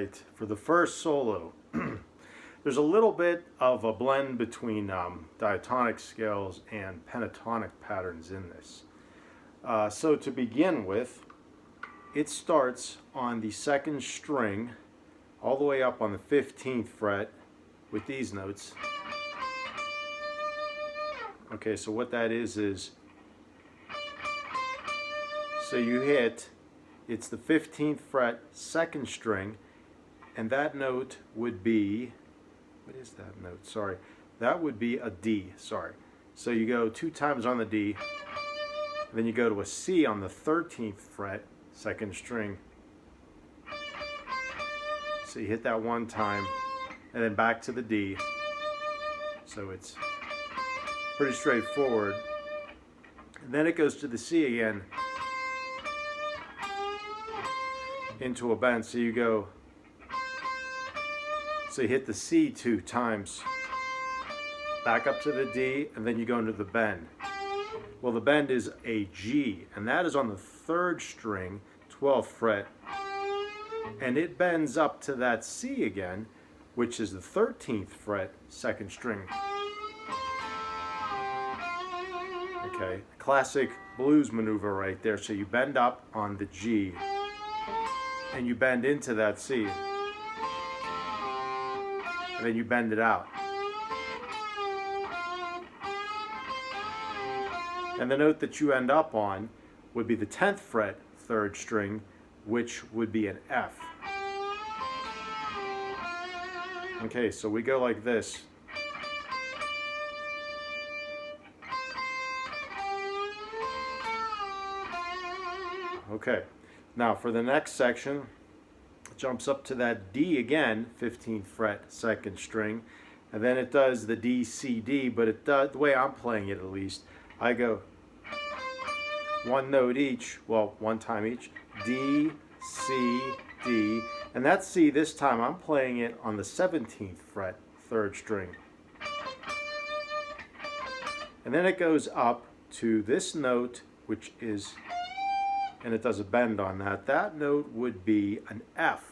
right, for the first solo, there's a little bit of a blend between diatonic scales and pentatonic patterns in this. So to begin with, it starts on the second string all the way up on the 15th fret with these notes. Okay, so what that is so you hit, it's the 15th fret, second string, and that note would be, what is that note? Sorry. That would be a D, sorry. So you go 2 times on the D, and then you go to a C on the 13th fret, second string. So you hit that 1 time, and then back to the D. So it's pretty straightforward. And then it goes to the C again, into a bend. So you go, so you hit the C 2 times, back up to the D, and then you go into the bend. Well, the bend is a G, and that is on the 3rd string, 12th fret, and it bends up to that C again, which is the 13th fret, second string. Okay, classic blues maneuver right there. So you bend up on the G, and you bend into that C, and then you bend it out. And the note that you end up on would be the 10th fret, 3rd string, which would be an F. Okay, so we go like this. Okay, now for the next section, it jumps up to that D again, 15th fret, second string, and then it does the D, C, D, but it does, the way I'm playing it at least, I go 1 note each, well, 1 time each, D, C, D, and that C this time I'm playing it on the 17th fret, 3rd string. And then it goes up to this note, which is, and it does a bend on that. That note would be an F,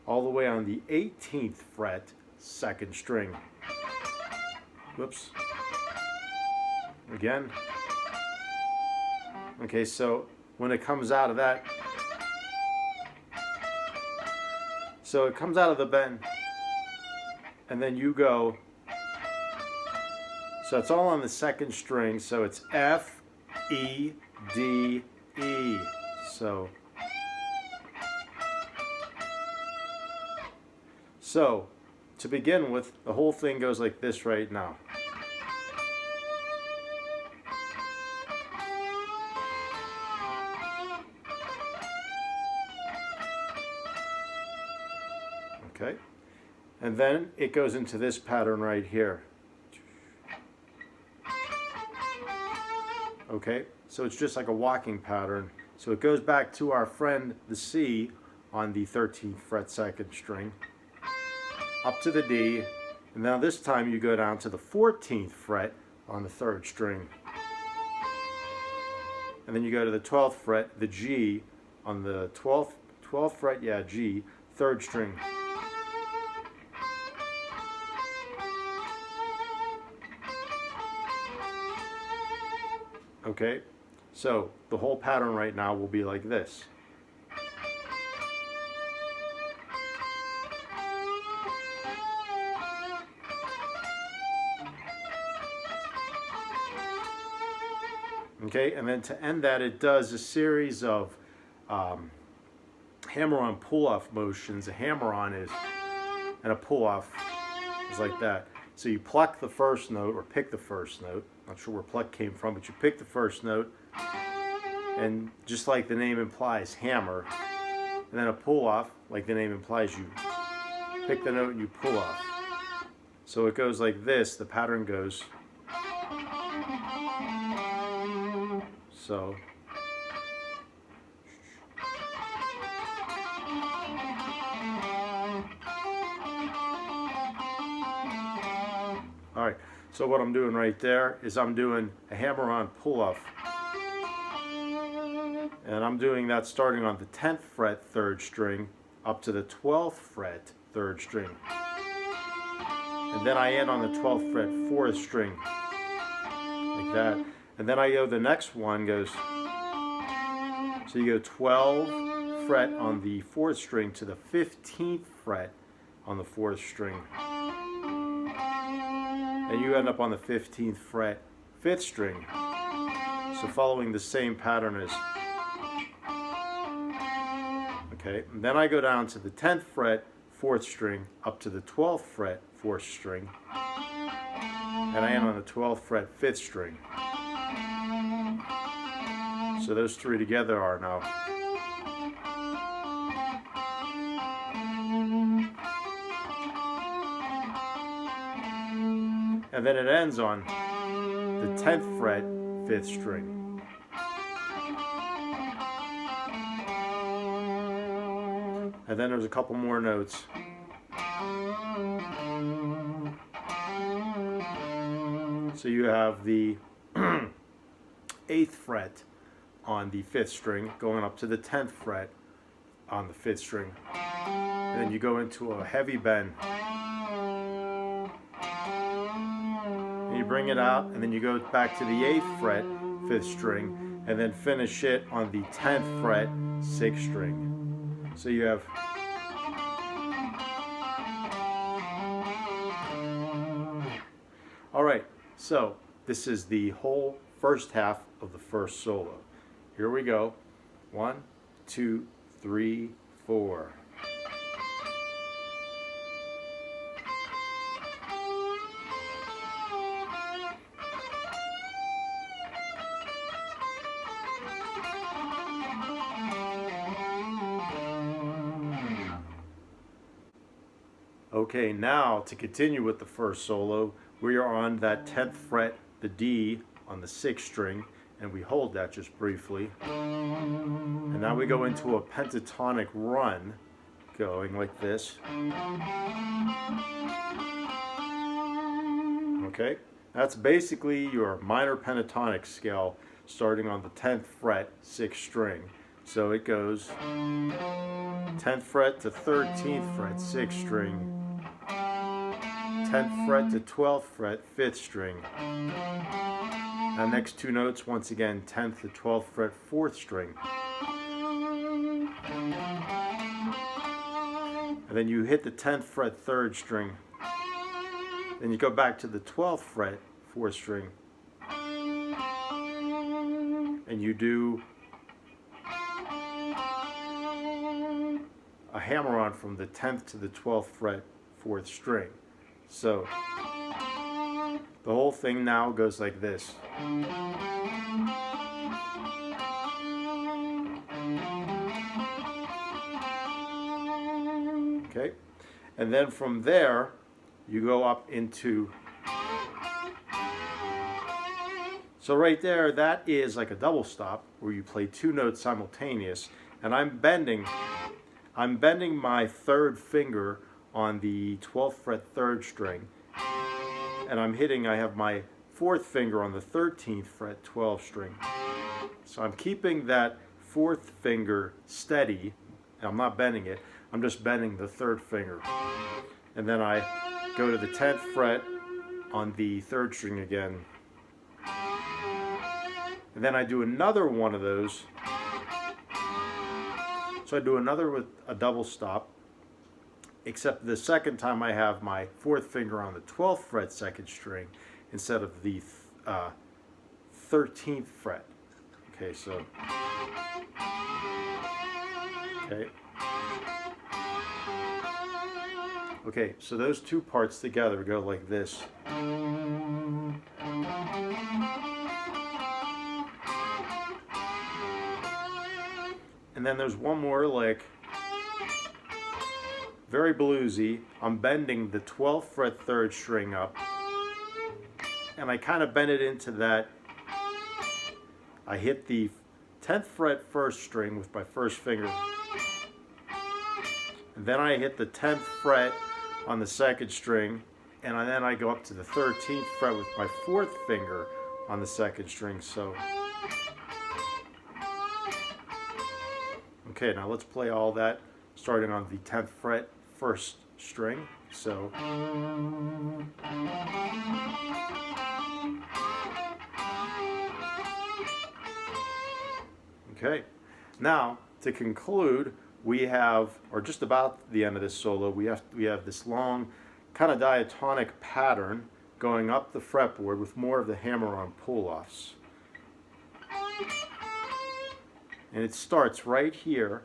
all the way on the 18th fret, second string. Whoops. Again. Okay, so when it comes out of that, so it comes out of the bend, and then you go, so it's all on the second string, so it's F, E, D, E. So to begin with, the whole thing goes like this right now. Okay, and then it goes into this pattern right here. Okay, so it's just like a walking pattern. So it goes back to our friend the C on the 13th fret, second string, up to the D, and now this time you go down to the 14th fret on the 3rd string, and then you go to the 12th fret, the G on the 12th fret, yeah, G, 3rd string. Okay, so the whole pattern right now will be like this. Okay, and then to end that, it does a series of hammer-on pull-off motions. A hammer-on is, and a pull-off is like that. So you pluck the first note, or pick the first note. Not sure where pluck came from, but you pick the first note, and just like the name implies, hammer. And then a pull-off, like the name implies, you pick the note and you pull off. So it goes like this. The pattern goes. So. All right, so what I'm doing right there is I'm doing a hammer-on pull-off. And I'm doing that starting on the 10th fret, 3rd string, up to the 12th fret, 3rd string. And then I end on the 12th fret, 4th string, like that. And then I go, the next one goes, so you go 12th fret on the 4th string to the 15th fret on the 4th string. And you end up on the 15th fret, 5th string. So following the same pattern as, okay, and then I go down to the 10th fret, 4th string, up to the 12th fret, 4th string, and I end on the 12th fret, 5th string. So those three together are now. And then it ends on the 10th fret, 5th string. And then there's a couple more notes. So you have the 8th fret on the 5th string going up to the 10th fret on the 5th string. And then you go into a heavy bend. And you bring it out, and then you go back to the 8th fret, 5th string, and then finish it on the 10th fret, 6th string. So you have all right, so this is the whole first half of the first solo. Here we go. 1, 2, 3, 4. Okay, now to continue with the first solo, we are on that 10th fret, the D, on the 6th string, and we hold that just briefly. And now we go into a pentatonic run, going like this. Okay, that's basically your minor pentatonic scale starting on the 10th fret, 6th string. So it goes 10th fret to 13th fret, 6th string, 10th fret to 12th fret, 5th string. Now next two notes, once again, 10th to 12th fret, 4th string. And then you hit the 10th fret, 3rd string. Then you go back to the 12th fret, 4th string. And you do a hammer-on from the 10th to the 12th fret, 4th string. So the whole thing now goes like this. Okay, and then from there you go up into, so right there, that is like a double stop where you play two notes simultaneous, and I'm bending my 3rd finger on the 12th fret, 3rd string, and I have my 4th finger on the 13th fret, 12th string. So I'm keeping that 4th finger steady, and I'm not bending it, I'm just bending the 3rd finger. And then I go to the 10th fret on the 3rd string again. And then I do another one of those. So I do another with a double stop, except the second time I have my 4th finger on the 12th fret, 2nd string, instead of the 13th fret. Okay, so, okay. Okay, so those two parts together go like this. And then there's one more lick. Very bluesy. I'm bending the 12th fret 3rd string up, and I kind of bend it into that. I hit the 10th fret 1st string with my 1st finger, and then I hit the 10th fret on the 2nd string, and then I go up to the 13th fret with my 4th finger on the 2nd string. So, okay, now let's play all that starting on the 10th fret, 1st string. So okay, now to conclude, we have, or just about the end of this solo, we have this long kind of diatonic pattern going up the fretboard with more of the hammer-on pull-offs. And it starts right here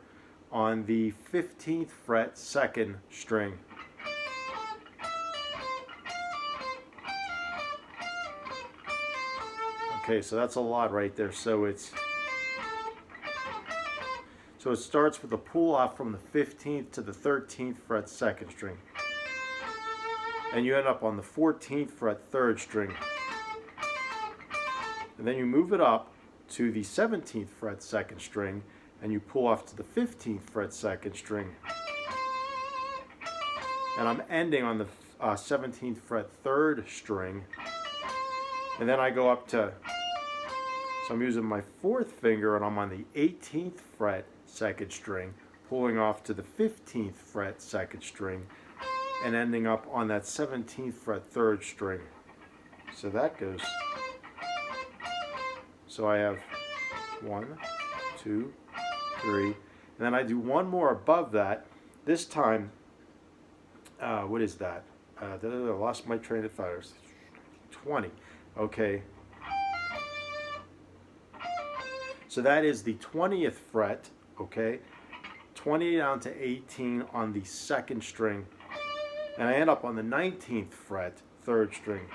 on the 15th fret, 2nd string. Okay, so that's a lot right there. So it starts with a pull-off from the 15th to the 13th fret, 2nd string. And you end up on the 14th fret, 3rd string. And then you move it up to the 17th fret, 2nd string, and you pull off to the 15th fret, 2nd string. And I'm ending on the 17th fret, 3rd string. And then I go up to, so I'm using my 4th finger and I'm on the 18th fret, 2nd string, pulling off to the 15th fret, 2nd string, and ending up on that 17th fret, 3rd string. So that goes. So I have 1, 2, 3, and then I do one more above that. This time, what is that? I lost my train of thought. 20. Okay. So that is the 20th fret, okay? 20 down to 18 on the 2nd string. And I end up on the 19th fret, 3rd string.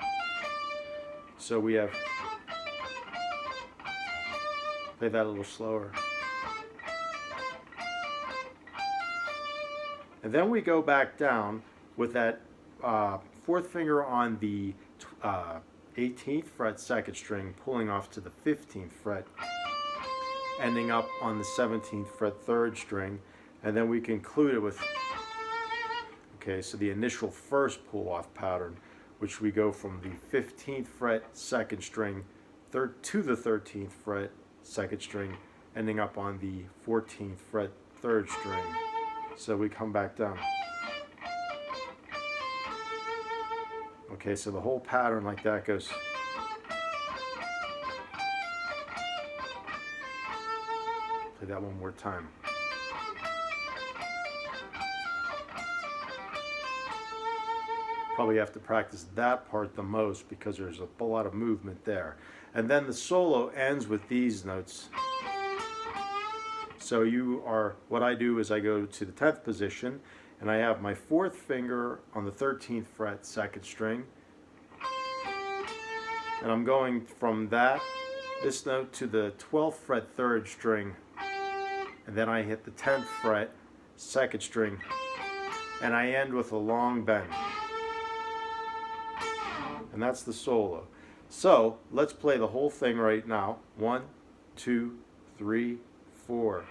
So we have, play that a little slower. And then we go back down with that 4th finger on the 18th fret, 2nd string, pulling off to the 15th fret, ending up on the 17th fret, 3rd string, and then we conclude it with, okay, so the initial first pull-off pattern, which we go from the 15th fret, 2nd string, to the 13th fret, 2nd string, ending up on the 14th fret, 3rd string. So we come back down. Okay, so the whole pattern like that goes. Play that one more time. Probably have to practice that part the most because there's a lot of movement there. And then the solo ends with these notes. So what I do is I go to the 10th position and I have my 4th finger on the 13th fret, 2nd string. And I'm going from this note to the 12th fret, 3rd string. And then I hit the 10th fret, 2nd string. And I end with a long bend. And that's the solo. So let's play the whole thing right now. 1, 2, 3, 4.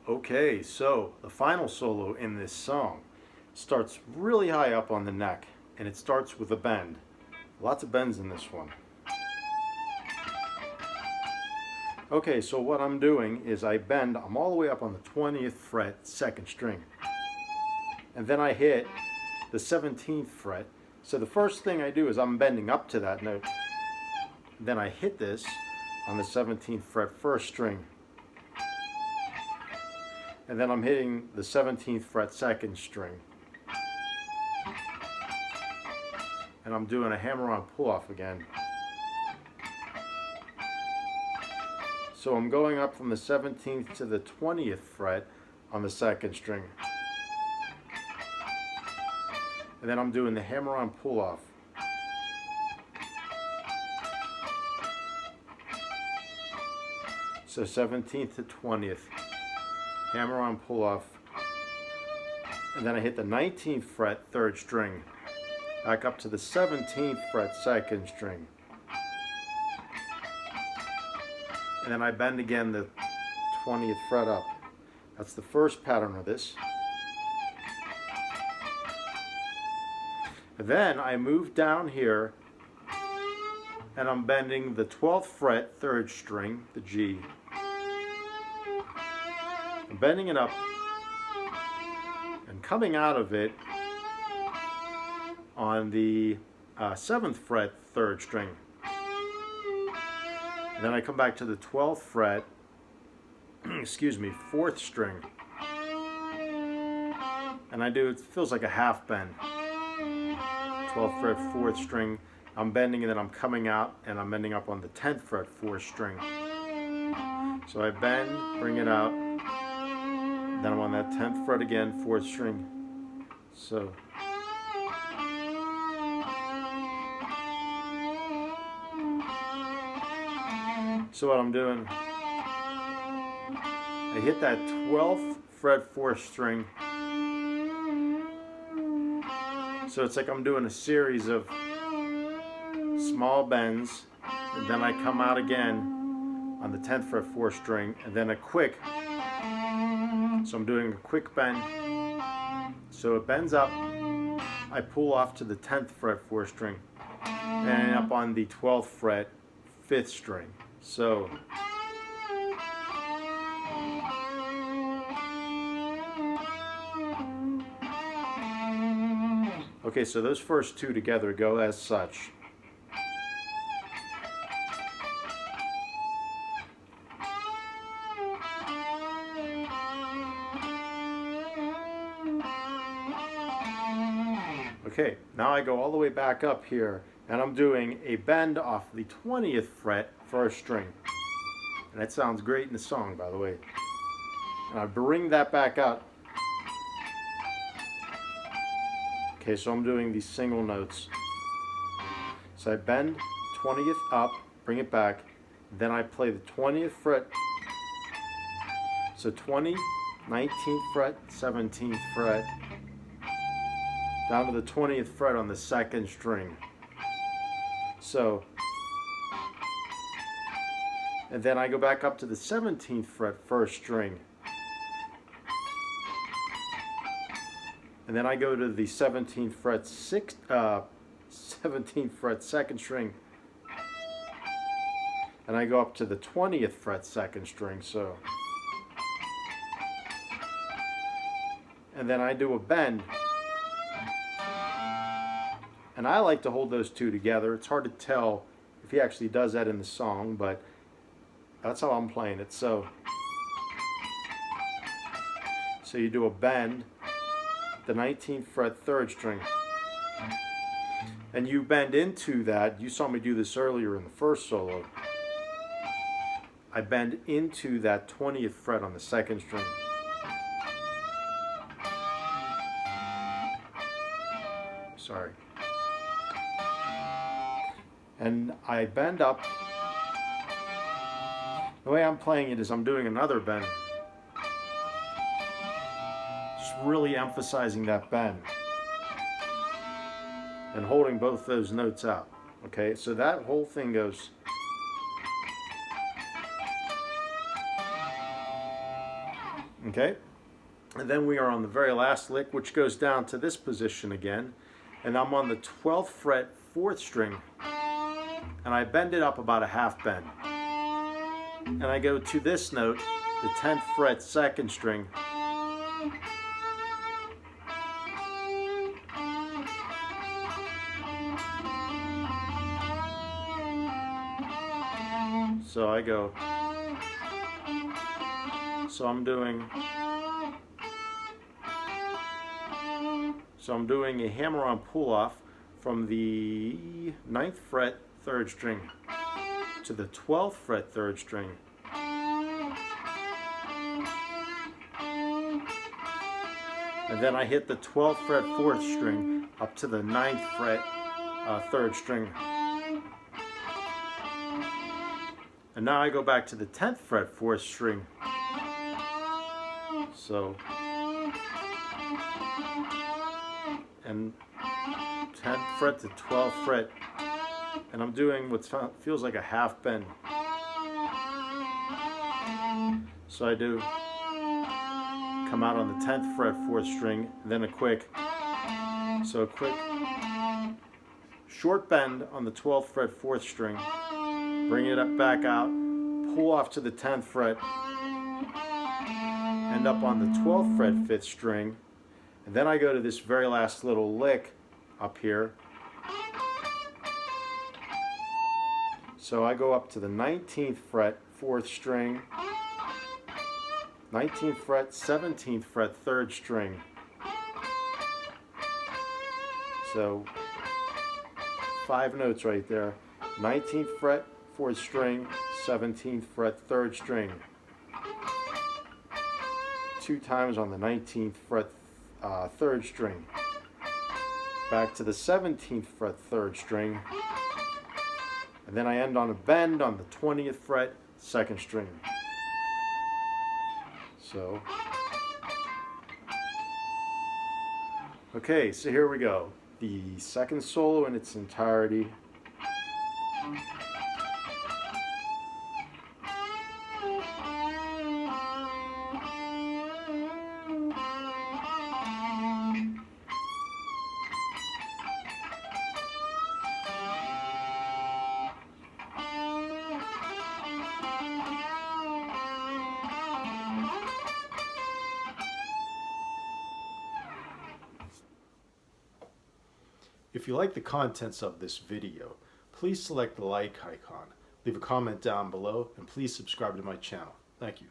Okay, so the final solo in this song starts really high up on the neck, and it starts with a bend. Lots of bends in this one. Okay, so what I'm doing is I bend, I'm all the way up on the 20th fret, 2nd string. And then I hit the 17th fret. So the first thing I do is I'm bending up to that note. Then I hit this on the 17th fret, 1st string. And then I'm hitting the 17th fret, 2nd string. and I'm doing a hammer-on pull-off again. So I'm going up from the 17th to the 20th fret on the second string. And then I'm doing the hammer-on pull-off. So 17th to 20th, hammer-on pull-off. And then I hit the 19th fret, 3rd string. Back up to the 17th fret, 2nd string. And then I bend again the 20th fret up. That's the first pattern of this. And then I move down here and I'm bending the 12th fret, 3rd string, the G. I'm bending it up and coming out of it on the 7th fret, 3rd string. And then I come back to the 12th fret, excuse me, 4th string. And I do, it feels like a half bend. 12th fret, 4th string. I'm bending and then I'm coming out and I'm bending up on the 10th fret, 4th string. So I bend, bring it out, then I'm on that 10th fret again, 4th string. So what I'm doing, I hit that 12th fret, 4th string. So it's like I'm doing a series of small bends, and then I come out again on the 10th fret, 4th string, and then a quick. So I'm doing a quick bend. So it bends up, I pull off to the 10th fret, 4th string, and up on the 12th fret, 5th string. So okay, so those first two together go as such. Okay, now I go all the way back up here and I'm doing a bend off the 20th fret, 1st string. And that sounds great in the song, by the way. And I bring that back out. Okay, so I'm doing these single notes. So I bend 20th up, bring it back, then I play the 20th fret. So 20, 19th fret, 17th fret, down to the 20th fret on the 2nd string. So, and then I go back up to the 17th fret, 1st string. And then I go to the 17th fret, 17th fret, 2nd string. And I go up to the 20th fret, 2nd string. So, and then I do a bend. And I like to hold those two together. It's hard to tell if he actually does that in the song, but that's how I'm playing it. So you do a bend, the 19th fret, 3rd string. And you bend into that. You saw me do this earlier in the first solo. I bend into that 20th fret on the 2nd string. Sorry. And I bend up. The way I'm playing it is I'm doing another bend. Just really emphasizing that bend. And holding both those notes out. Okay, so that whole thing goes. Okay, and then we are on the very last lick, which goes down to this position again. And I'm on the 12th fret, 4th string. And I bend it up about a half bend. And I go to this note, the 10th fret, 2nd string. So I go, so I'm doing a hammer-on pull-off from the 9th fret 3rd string to the 12th fret 3rd string. And then I hit the 12th fret 4th string up to the 9th fret 3rd string. And now I go back to the 10th fret 4th string. So, and 10th fret to 12th fret, and I'm doing what feels like a half bend. So I do come out on the 10th fret 4th string, then a quick short bend on the 12th fret 4th string, bring it up back out, pull off to the 10th fret, end up on the 12th fret 5th string, and then I go to this very last little lick up here. So I go up to the 19th fret 4th string, 19th fret, 17th fret 3rd string. So 5 notes right there. 19th fret 4th string, 17th fret 3rd string. 2 times on the 19th fret 3rd string. Back to the 17th fret 3rd string. And then I end on a bend on the 20th fret 2nd string. So, okay, so here we go. The second solo in its entirety. If you like the contents of this video, please select the like icon, leave a comment down below, and please subscribe to my channel. Thank you.